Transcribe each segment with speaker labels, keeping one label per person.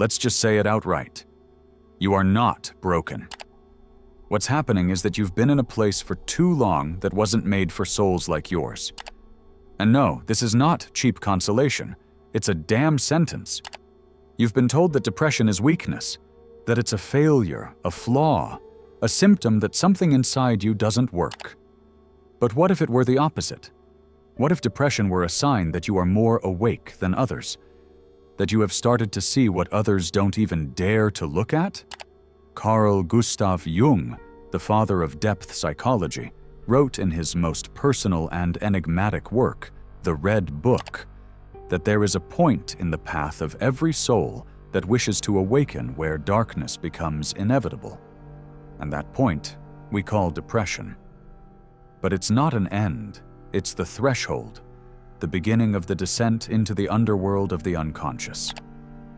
Speaker 1: Let's just say it outright. You are not broken. What's happening is that you've been in a place for too long that wasn't made for souls like yours. And no, this is not cheap consolation. It's a damn sentence. You've been told that depression is weakness, that it's a failure, a flaw, a symptom that something inside you doesn't work. But what if it were the opposite? What if depression were a sign that you are more awake than others? That you have started to see what others don't even dare to look at? Carl Gustav Jung, the father of depth psychology, wrote in his most personal and enigmatic work, The Red Book, that there is a point in the path of every soul that wishes to awaken where darkness becomes inevitable. And that point we call depression. But it's not an end, it's the threshold, the beginning of the descent into the underworld of the unconscious.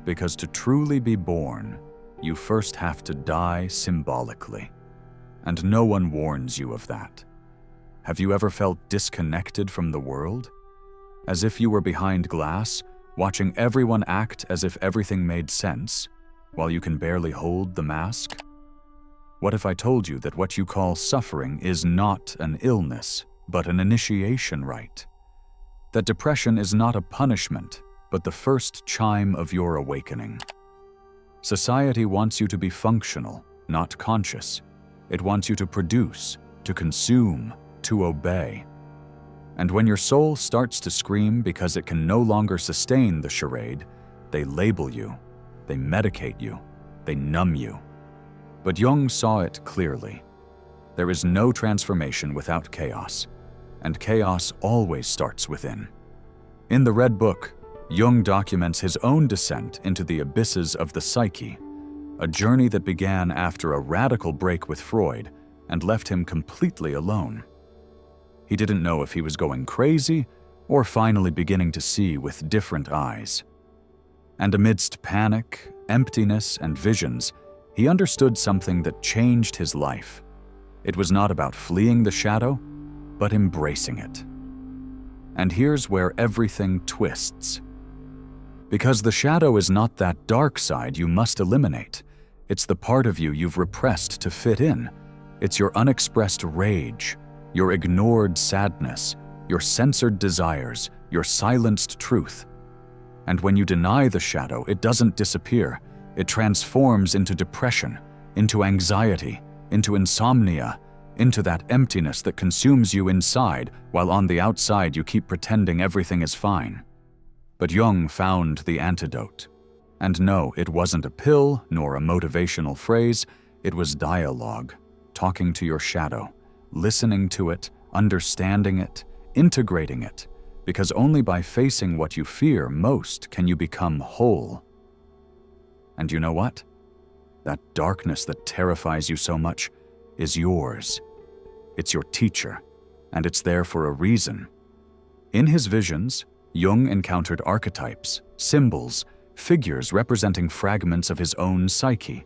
Speaker 1: Because to truly be born, you first have to die symbolically. And no one warns you of that. Have you ever felt disconnected from the world? As if you were behind glass, watching everyone act as if everything made sense, while you can barely hold the mask? What if I told you that what you call suffering is not an illness, but an initiation rite? That depression is not a punishment, but the first chime of your awakening. Society wants you to be functional, not conscious. It wants you to produce, to consume, to obey. And when your soul starts to scream because it can no longer sustain the charade, they label you, they medicate you, they numb you. But Jung saw it clearly. There is no transformation without chaos, and chaos always starts within. In the Red Book, Jung documents his own descent into the abysses of the psyche, a journey that began after a radical break with Freud and left him completely alone. He didn't know if he was going crazy or finally beginning to see with different eyes. And amidst panic, emptiness, and visions, he understood something that changed his life. It was not about fleeing the shadow, but embracing it. And here's where everything twists. Because the shadow is not that dark side you must eliminate. It's the part of you you've repressed to fit in. It's your unexpressed rage, your ignored sadness, your censored desires, your silenced truth. And when you deny the shadow, it doesn't disappear. It transforms into depression, into anxiety, into insomnia, into that emptiness that consumes you inside, while on the outside you keep pretending everything is fine. But Jung found the antidote. And no, it wasn't a pill nor a motivational phrase, it was dialogue, talking to your shadow, listening to it, understanding it, integrating it, because only by facing what you fear most can you become whole. And you know what? That darkness that terrifies you so much is yours. It's your teacher, and it's there for a reason. In his visions, Jung encountered archetypes, symbols, figures representing fragments of his own psyche.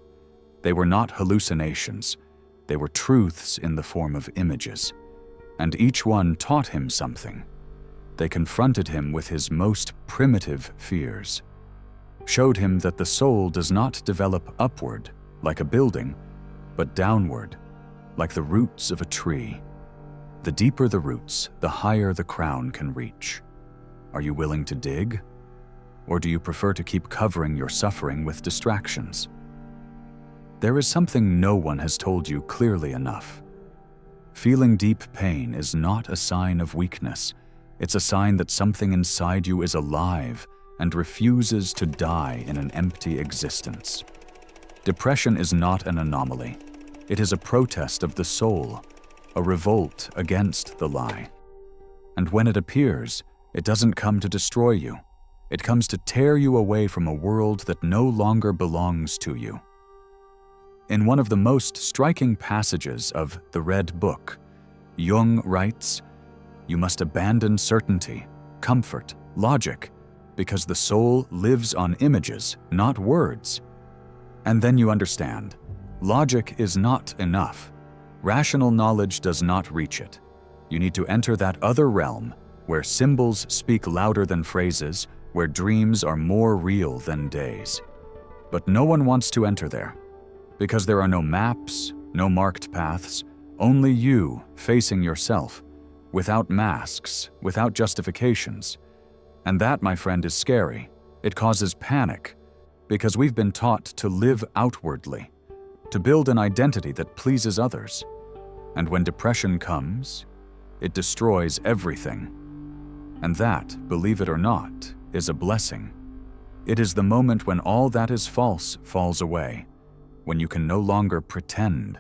Speaker 1: They were not hallucinations. They were truths in the form of images, and each one taught him something. They confronted him with his most primitive fears, showed him that the soul does not develop upward, like a building, but downward, like the roots of a tree. The deeper the roots, the higher the crown can reach. Are you willing to dig? Or do you prefer to keep covering your suffering with distractions? There is something no one has told you clearly enough. Feeling deep pain is not a sign of weakness. It's a sign that something inside you is alive and refuses to die in an empty existence. Depression is not an anomaly. It is a protest of the soul, a revolt against the lie. And when it appears, it doesn't come to destroy you. It comes to tear you away from a world that no longer belongs to you. In one of the most striking passages of The Red Book, Jung writes, "You must abandon certainty, comfort, logic, because the soul lives on images, not words." And then you understand, logic is not enough. Rational knowledge does not reach it. You need to enter that other realm where symbols speak louder than phrases, where dreams are more real than days. But no one wants to enter there, because there are no maps, no marked paths, only you facing yourself, without masks, without justifications. And that, my friend, is scary. It causes panic, because we've been taught to live outwardly, to build an identity that pleases others. And when depression comes, it destroys everything. And that, believe it or not, is a blessing. It is the moment when all that is false falls away, when you can no longer pretend,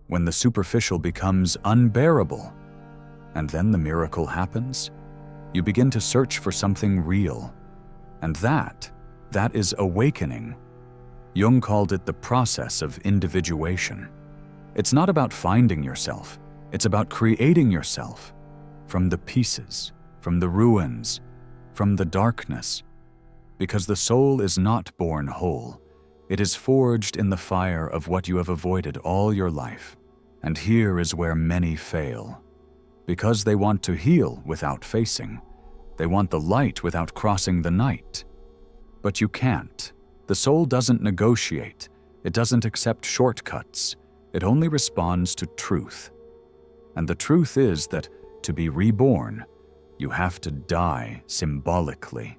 Speaker 1: when the superficial becomes unbearable. And then the miracle happens. You begin to search for something real. And that is awakening. Jung called it the process of individuation. It's not about finding yourself. It's about creating yourself from the pieces, from the ruins, from the darkness. Because the soul is not born whole. It is forged in the fire of what you have avoided all your life. And here is where many fail. Because they want to heal without facing. They want the light without crossing the night. But you can't. The soul doesn't negotiate. It doesn't accept shortcuts. It only responds to truth. And the truth is that to be reborn, you have to die symbolically.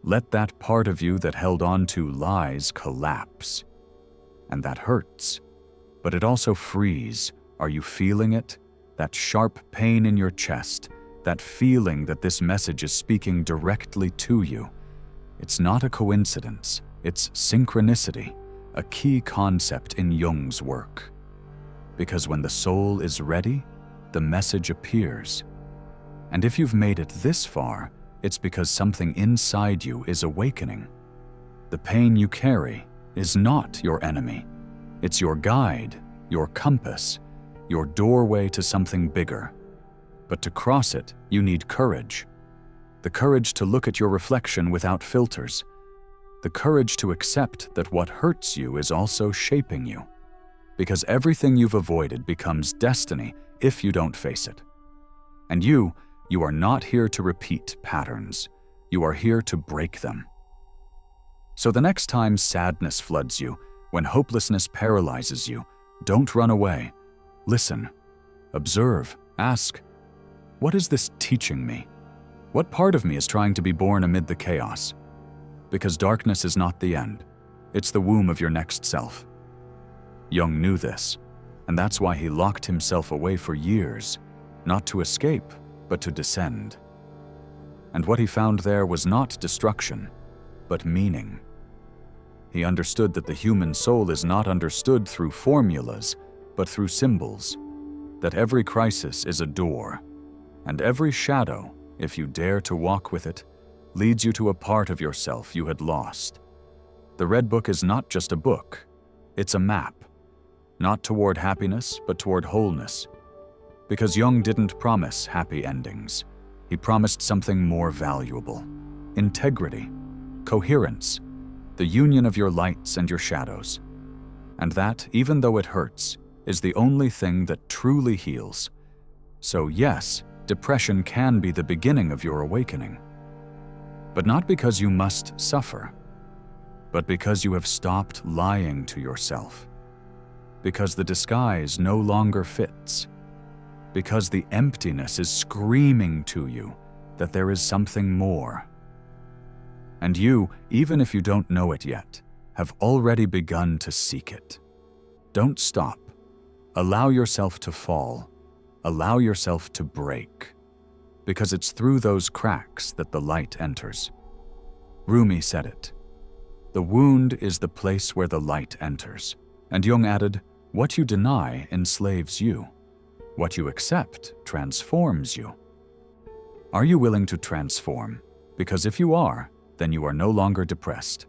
Speaker 1: Let that part of you that held on to lies collapse. And that hurts. But it also frees. Are you feeling it? That sharp pain in your chest, that feeling that this message is speaking directly to you. It's not a coincidence. It's synchronicity, a key concept in Jung's work. Because when the soul is ready, the message appears. And if you've made it this far, it's because something inside you is awakening. The pain you carry is not your enemy. It's your guide, your compass, your doorway to something bigger. But to cross it, you need courage. The courage to look at your reflection without filters. The courage to accept that what hurts you is also shaping you. Because everything you've avoided becomes destiny if you don't face it. And you are not here to repeat patterns. You are here to break them. So the next time sadness floods you, when hopelessness paralyzes you, don't run away. Listen, observe, ask, what is this teaching me? What part of me is trying to be born amid the chaos? Because darkness is not the end. It's the womb of your next self. Jung knew this, and that's why he locked himself away for years, not to escape, but to descend. And what he found there was not destruction, but meaning. He understood that the human soul is not understood through formulas, but through symbols, that every crisis is a door, and every shadow, if you dare to walk with it, leads you to a part of yourself you had lost. The Red Book is not just a book, it's a map, not toward happiness, but toward wholeness. Because Jung didn't promise happy endings. He promised something more valuable: integrity, coherence, the union of your lights and your shadows. And that, even though it hurts, is the only thing that truly heals. So yes, depression can be the beginning of your awakening. But not because you must suffer, but because you have stopped lying to yourself. Because the disguise no longer fits. Because the emptiness is screaming to you that there is something more. And you, even if you don't know it yet, have already begun to seek it. Don't stop. Allow yourself to fall. Allow yourself to break. Because it's through those cracks that the light enters. Rumi said it. The wound is the place where the light enters. And Jung added, what you deny enslaves you. What you accept transforms you. Are you willing to transform? Because if you are, then you are no longer depressed.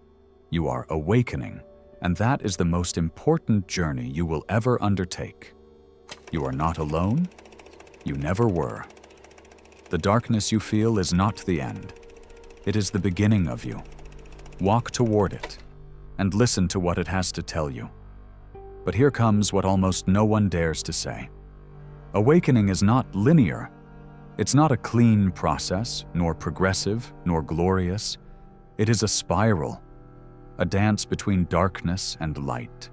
Speaker 1: You are awakening, and that is the most important journey you will ever undertake. You are not alone. You never were. The darkness you feel is not the end. It is the beginning of you. Walk toward it, and listen to what it has to tell you. But here comes what almost no one dares to say. Awakening is not linear. It's not a clean process, nor progressive, nor glorious. It is a spiral a dance between darkness and light.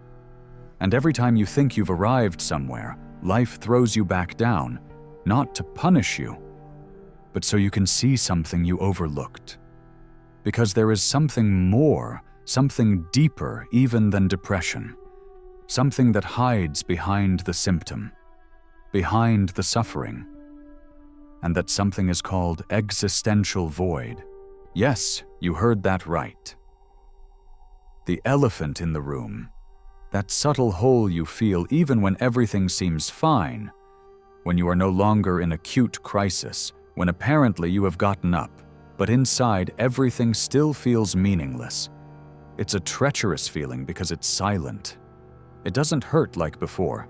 Speaker 1: And every time you think you've arrived somewhere, life throws you back down, not to punish you, but so you can see something you overlooked. Because there is something more, something deeper even than depression, something that hides behind the symptom, behind the suffering. And that something is called existential void. Yes, you heard that right. The elephant in the room, that subtle hole you feel even when everything seems fine, when you are no longer in acute crisis, when apparently you have gotten up, but inside everything still feels meaningless. It's a treacherous feeling because it's silent. It doesn't hurt like before,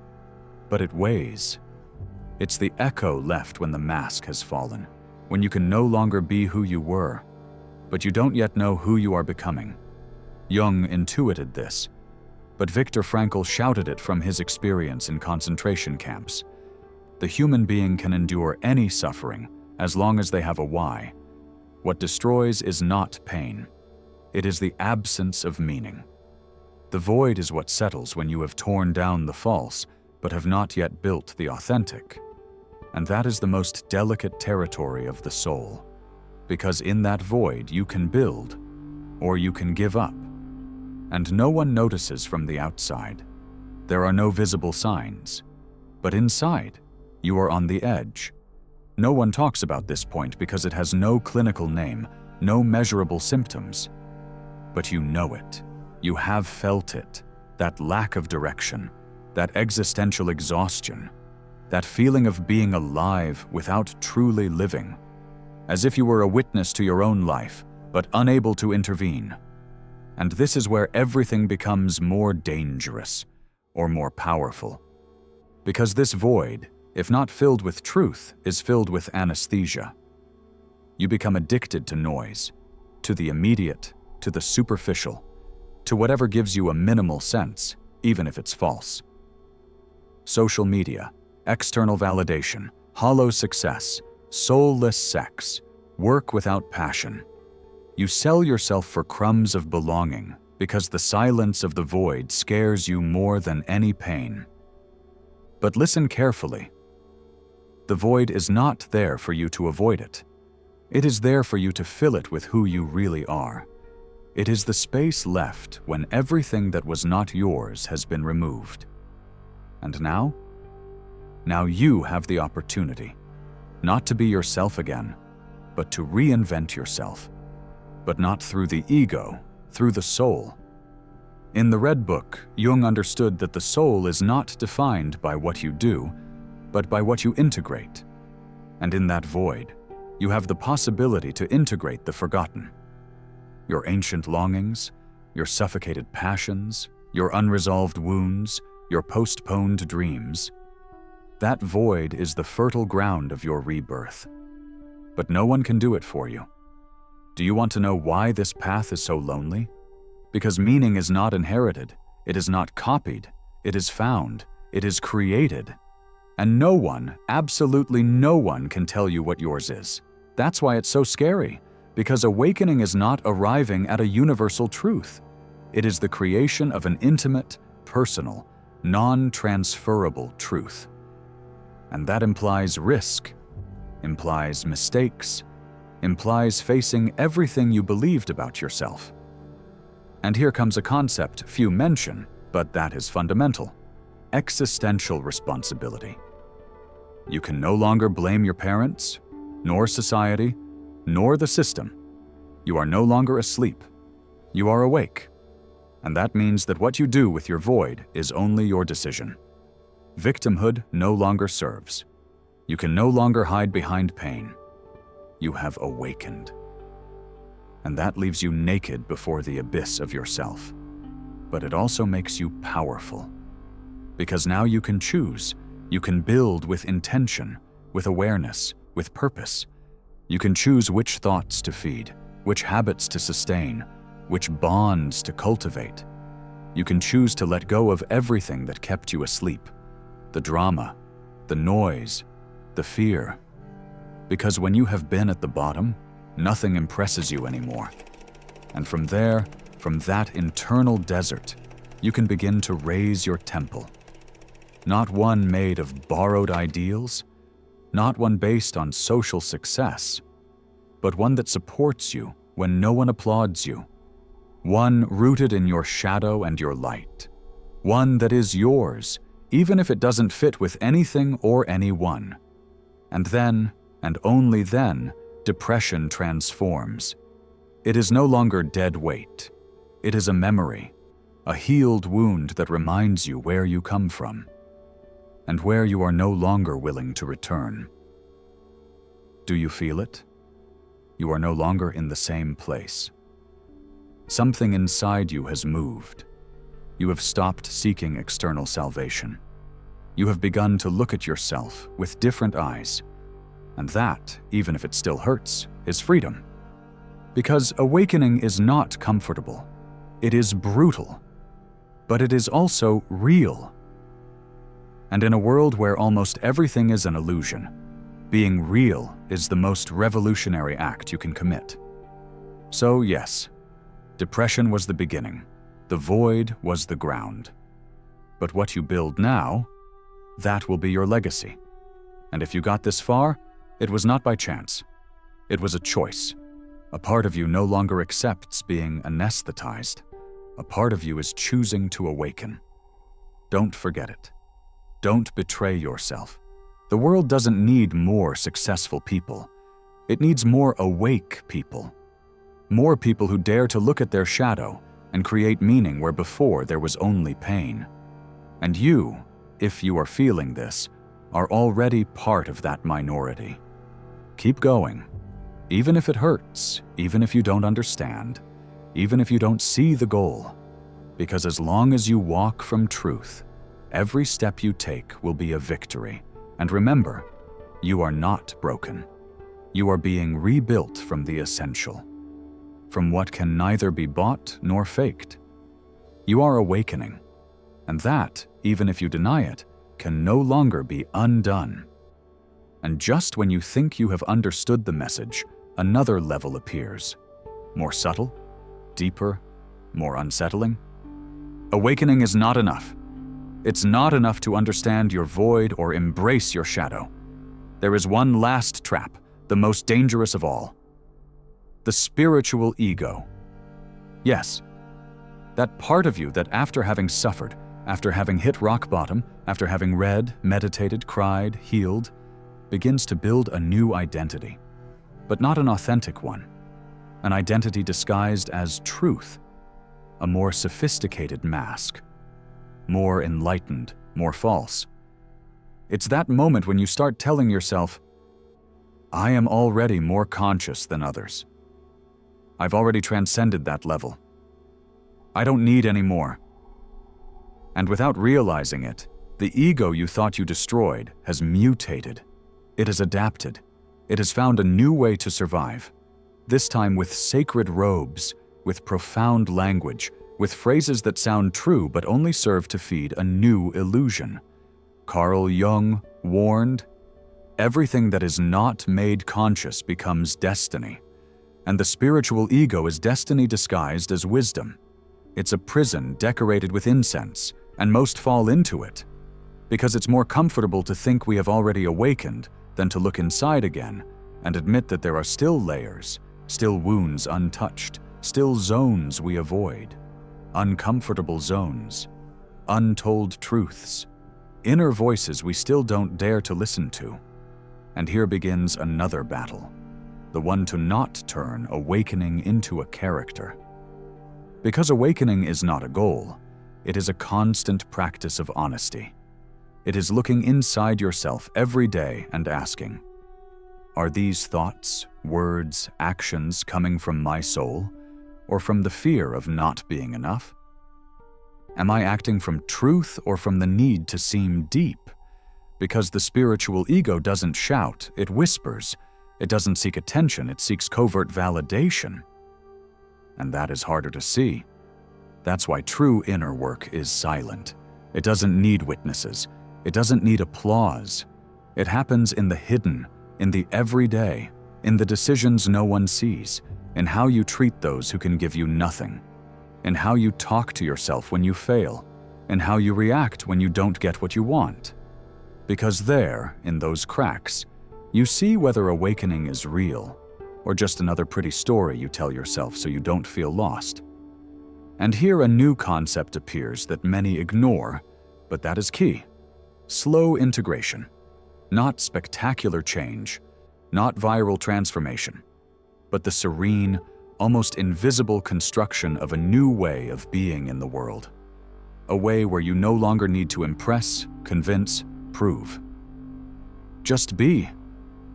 Speaker 1: but it weighs. It's the echo left when the mask has fallen, when you can no longer be who you were, but you don't yet know who you are becoming. Jung intuited this, but Viktor Frankl shouted it from his experience in concentration camps. The human being can endure any suffering as long as they have a why. What destroys is not pain. It is the absence of meaning. The void is what settles when you have torn down the false, but have not yet built the authentic. And that is the most delicate territory of the soul, because in that void you can build, or you can give up. And no one notices from the outside. There are no visible signs. But inside, you are on the edge. No one talks about this point because it has no clinical name, no measurable symptoms. But you know it. You have felt it. That lack of direction, that existential exhaustion, that feeling of being alive without truly living, as if you were a witness to your own life, but unable to intervene. And this is where everything becomes more dangerous or more powerful. Because this void, if not filled with truth, is filled with anesthesia. You become addicted to noise, to the immediate, to the superficial, to whatever gives you a minimal sense, even if it's false. Social media, external validation, hollow success, soulless sex, work without passion. You sell yourself for crumbs of belonging because the silence of the void scares you more than any pain. But listen carefully. The void is not there for you to avoid it. It is there for you to fill it with who you really are. It is the space left when everything that was not yours has been removed. And now? Now you have the opportunity, not to be yourself again, but to reinvent yourself. But not through the ego, through the soul. In the Red Book, Jung understood that the soul is not defined by what you do, but by what you integrate. And in that void, you have the possibility to integrate the forgotten. Your ancient longings, your suffocated passions, your unresolved wounds, your postponed dreams. That void is the fertile ground of your rebirth. But no one can do it for you. Do you want to know why this path is so lonely? Because meaning is not inherited, it is not copied, it is found, it is created. And no one, absolutely no one, can tell you what yours is. That's why it's so scary, because awakening is not arriving at a universal truth. It is the creation of an intimate, personal, non-transferable truth. And that implies risk, implies mistakes, implies facing everything you believed about yourself. And here comes a concept few mention, but that is fundamental: existential responsibility. You can no longer blame your parents, nor society, nor the system. You are no longer asleep. You are awake. And that means that what you do with your void is only your decision. Victimhood no longer serves. You can no longer hide behind pain. You have awakened. And that leaves you naked before the abyss of yourself. But it also makes you powerful. Because now you can choose. You can build with intention, with awareness, with purpose. You can choose which thoughts to feed, which habits to sustain, which bonds to cultivate. You can choose to let go of everything that kept you asleep. The drama, the noise, the fear. Because when you have been at the bottom, nothing impresses you anymore. And from from that internal desert, you can begin to raise your temple. Not one made of borrowed ideals, not one based on social success, but one that supports you when no one applauds you. One rooted in your shadow and your light. One that is yours, even if it doesn't fit with anything or anyone. And then, and only then, depression transforms. It is no longer dead weight. It is a memory, a healed wound that reminds you where you come from, and where you are no longer willing to return. Do you feel it? You are no longer in the same place. Something inside you has moved. You have stopped seeking external salvation. You have begun to look at yourself with different eyes. And that, even if it still hurts, is freedom. Because awakening is not comfortable. It is brutal. But it is also real. And in a world where almost everything is an illusion, being real is the most revolutionary act you can commit. So yes, depression was the beginning. The void was the ground. But what you build now, that will be your legacy. And if you got this far, it was not by chance. It was a choice. A part of you no longer accepts being anesthetized. A part of you is choosing to awaken. Don't forget it. Don't betray yourself. The world doesn't need more successful people. It needs more awake people. More people who dare to look at their shadow and create meaning where before there was only pain. And you, if you are feeling this, are already part of that minority. Keep going. Even if it hurts, even if you don't understand, even if you don't see the goal. Because as long as you walk from truth, every step you take will be a victory. And remember, you are not broken. You are being rebuilt from the essential, from what can neither be bought nor faked. You are awakening, and that, even if you deny it, can no longer be undone. And just when you think you have understood the message, another level appears. More subtle, deeper, more unsettling. Awakening is not enough. It's not enough to understand your void or embrace your shadow. There is one last trap, the most dangerous of all. The spiritual ego. Yes, that part of you that after having suffered, after having hit rock bottom, after having read, meditated, cried, healed, begins to build a new identity. But not an authentic one. An identity disguised as truth. A more sophisticated mask. More enlightened, more false. It's that moment when you start telling yourself, I am already more conscious than others. I've already transcended that level. I don't need any more. And without realizing it, the ego you thought you destroyed has mutated. It has adapted. It has found a new way to survive. This time with sacred robes, with profound language, with phrases that sound true but only serve to feed a new illusion. Carl Jung warned, everything that is not made conscious becomes destiny. And the spiritual ego is destiny disguised as wisdom. It's a prison decorated with incense, and most fall into it. Because it's more comfortable to think we have already awakened than to look inside again and admit that there are still layers, still wounds untouched, still zones we avoid. Uncomfortable zones, untold truths, inner voices we still don't dare to listen to. And here begins another battle, the one to not turn awakening into a character. Because awakening is not a goal, it is a constant practice of honesty. It is looking inside yourself every day and asking, are these thoughts, words, actions coming from my soul? Or from the fear of not being enough? Am I acting from truth or from the need to seem deep? Because the spiritual ego doesn't shout, it whispers. It doesn't seek attention, it seeks covert validation. And that is harder to see. That's why true inner work is silent. It doesn't need witnesses. It doesn't need applause. It happens in the hidden, in the everyday, in the decisions no one sees, in how you treat those who can give you nothing, in how you talk to yourself when you fail, in how you react when you don't get what you want. Because there, in those cracks, you see whether awakening is real or just another pretty story you tell yourself so you don't feel lost. And here a new concept appears that many ignore, but that is key. Slow integration. Not spectacular change, not viral transformation, but the serene, almost invisible construction of a new way of being in the world. A way where you no longer need to impress, convince, prove. Just be,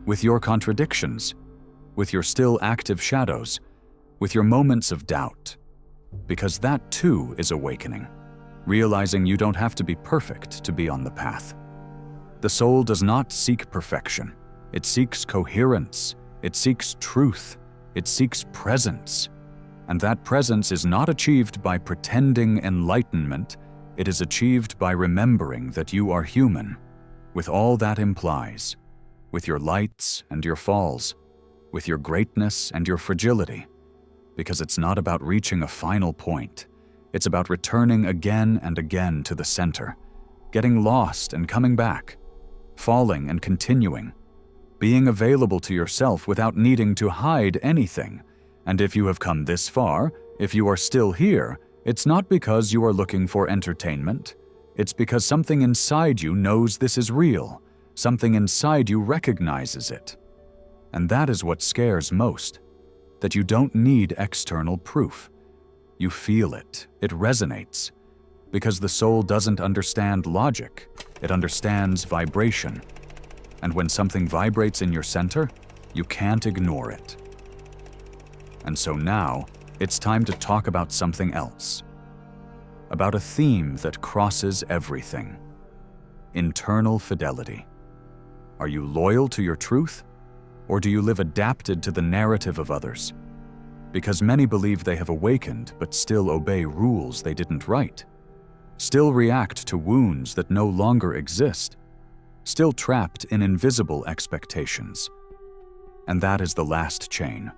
Speaker 1: with your contradictions, with your still active shadows, with your moments of doubt. Because that too is awakening, realizing you don't have to be perfect to be on the path. The soul does not seek perfection. It seeks coherence. It seeks truth. It seeks presence. And that presence is not achieved by pretending enlightenment. It is achieved by remembering that you are human, with all that implies, with your lights and your falls, with your greatness and your fragility. Because it's not about reaching a final point. It's about returning again and again to the center, getting lost and coming back, falling and continuing, being available to yourself without needing to hide anything. And if you have come this far, if you are still here, it's not because you are looking for entertainment. It's because something inside you knows this is real. Something inside you recognizes it. And that is what scares most, that you don't need external proof. You feel it. It resonates. Because the soul doesn't understand logic. It understands vibration. And when something vibrates in your center, you can't ignore it. And so now, it's time to talk about something else. About a theme that crosses everything. Internal fidelity. Are you loyal to your truth? Or do you live adapted to the narrative of others? Because many believe they have awakened but still obey rules they didn't write. Still react to wounds that no longer exist. Still trapped in invisible expectations. And that is the last chain.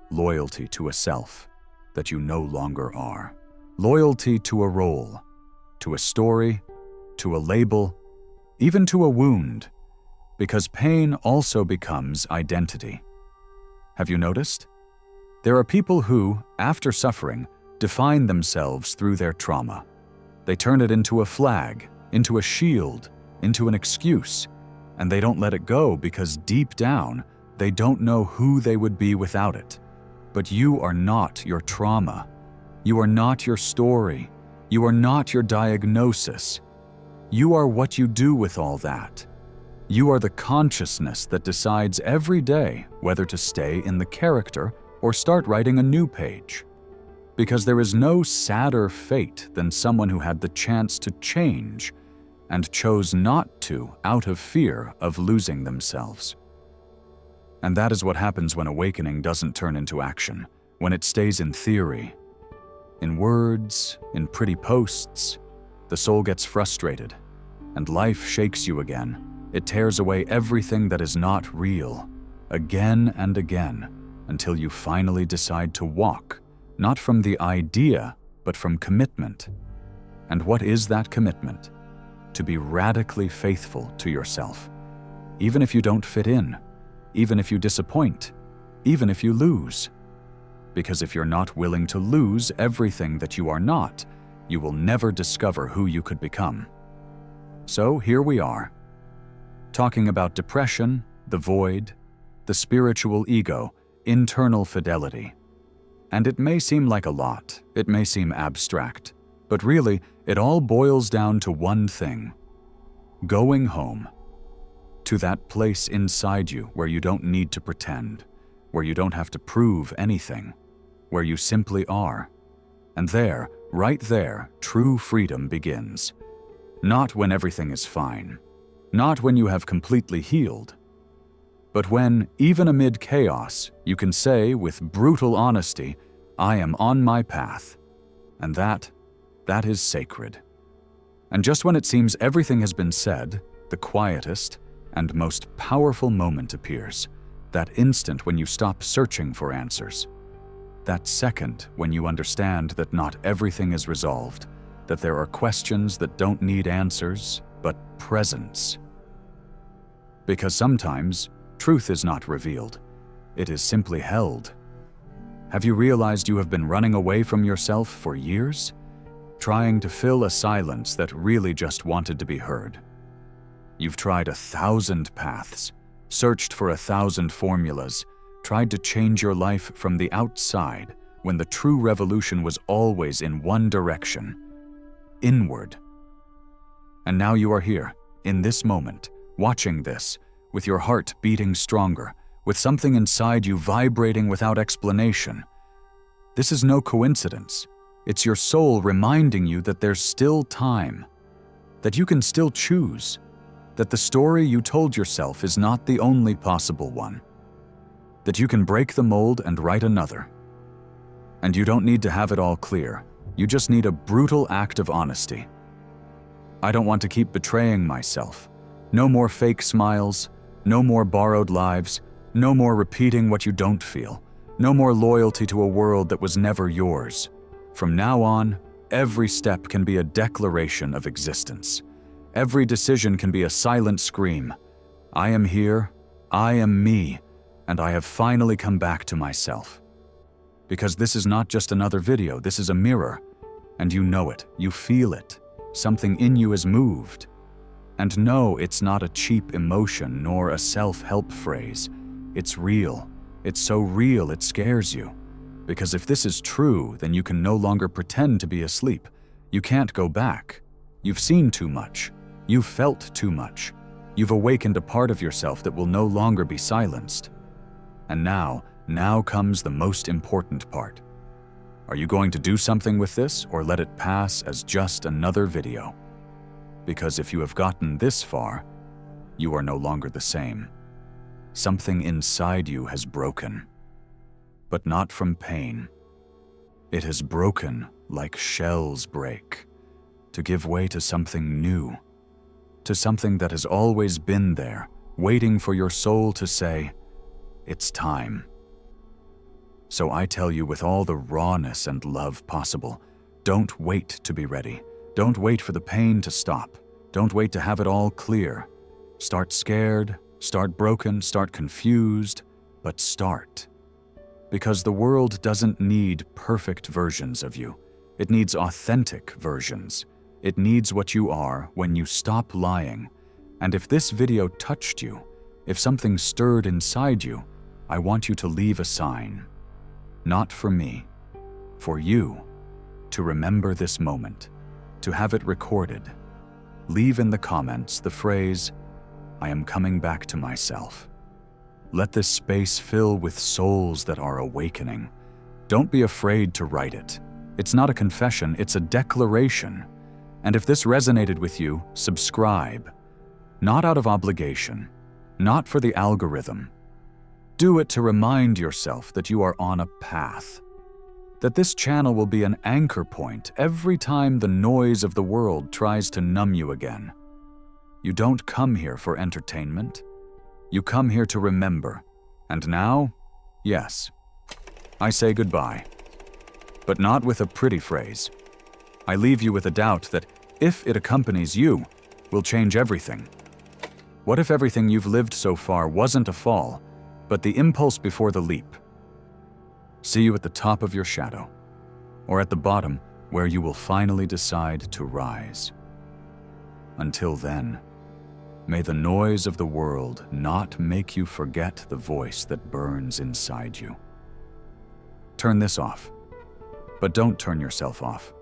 Speaker 1: Loyalty to a self that you no longer are. Loyalty to a role, to a story, to a label, even to a wound. Because pain also becomes identity. Have you noticed? There are people who, after suffering, define themselves through their trauma. They turn it into a flag, into a shield, into an excuse, and they don't let it go because deep down, they don't know who they would be without it. But you are not your trauma. You are not your story. You are not your diagnosis. You are what you do with all that. You are the consciousness that decides every day whether to stay in the character or start writing a new page. Because there is no sadder fate than someone who had the chance to change and chose not to out of fear of losing themselves. And that is what happens when awakening doesn't turn into action, when it stays in theory. In words, in pretty posts, the soul gets frustrated, and life shakes you again. It tears away everything that is not real, again and again, until you finally decide to walk, not from the idea, but from commitment. And what is that commitment? To be radically faithful to yourself, even if you don't fit in, even if you disappoint, even if you lose. Because if you're not willing to lose everything that you are not, you will never discover who you could become. So here we are, talking about depression, the void, the spiritual ego, internal fidelity. And it may seem like a lot, it may seem abstract, but really, it all boils down to one thing: going home. To that place inside you where you don't need to pretend, where you don't have to prove anything, where you simply are. And there, right there, true freedom begins. Not when everything is fine, not when you have completely healed, but when, even amid chaos, you can say with brutal honesty, I am on my path. And that is sacred. And just when it seems everything has been said, the quietest and most powerful moment appears, that instant when you stop searching for answers. that second when you understand that not everything is resolved, that there are questions that don't need answers, but presence. Because sometimes, truth is not revealed. It is simply held. Have you realized you have been running away from yourself for years? Trying to fill a silence that really just wanted to be heard. You've tried 1,000 paths, searched for 1,000 formulas, tried to change your life from the outside when the true revolution was always in one direction, inward. And now you are here, in this moment, watching this, with your heart beating stronger, with something inside you vibrating without explanation. This is no coincidence. It's your soul reminding you that there's still time, that you can still choose, that the story you told yourself is not the only possible one, that you can break the mold and write another. And you don't need to have it all clear. You just need a brutal act of honesty. I don't want to keep betraying myself. No more fake smiles, no more borrowed lives, no more repeating what you don't feel, no more loyalty to a world that was never yours. From now on, every step can be a declaration of existence. Every decision can be a silent scream. I am here, I am me, and I have finally come back to myself. Because this is not just another video, this is a mirror. And you know it, you feel it. Something in you is moved. And no, it's not a cheap emotion nor a self-help phrase. It's real. It's so real it scares you. Because if this is true, then you can no longer pretend to be asleep. You can't go back. You've seen too much. You've felt too much. You've awakened a part of yourself that will no longer be silenced. And now comes the most important part. Are you going to do something with this or let it pass as just another video? Because if you have gotten this far, you are no longer the same. Something inside you has broken. But not from pain. It has broken like shells break, to give way to something new, to something that has always been there, waiting for your soul to say, it's time. So I tell you with all the rawness and love possible, don't wait to be ready. Don't wait for the pain to stop. Don't wait to have it all clear. Start scared, start broken, start confused, but start. Because the world doesn't need perfect versions of you. It needs authentic versions. It needs what you are when you stop lying. And if this video touched you, if something stirred inside you, I want you to leave a sign. Not for me, for you, to remember this moment, to have it recorded. Leave in the comments the phrase, I am coming back to myself. Let this space fill with souls that are awakening. Don't be afraid to write it. It's not a confession, it's a declaration. And if this resonated with you, subscribe. Not out of obligation, not for the algorithm. Do it to remind yourself that you are on a path. That this channel will be an anchor point every time the noise of the world tries to numb you again. You don't come here for entertainment. You come here to remember. And now, yes, I say goodbye. But not with a pretty phrase. I leave you with a doubt that, if it accompanies you, will change everything. What if everything you've lived so far wasn't a fall, but the impulse before the leap? See you at the top of your shadow, or at the bottom where you will finally decide to rise. Until then, may the noise of the world not make you forget the voice that burns inside you. Turn this off, but don't turn yourself off.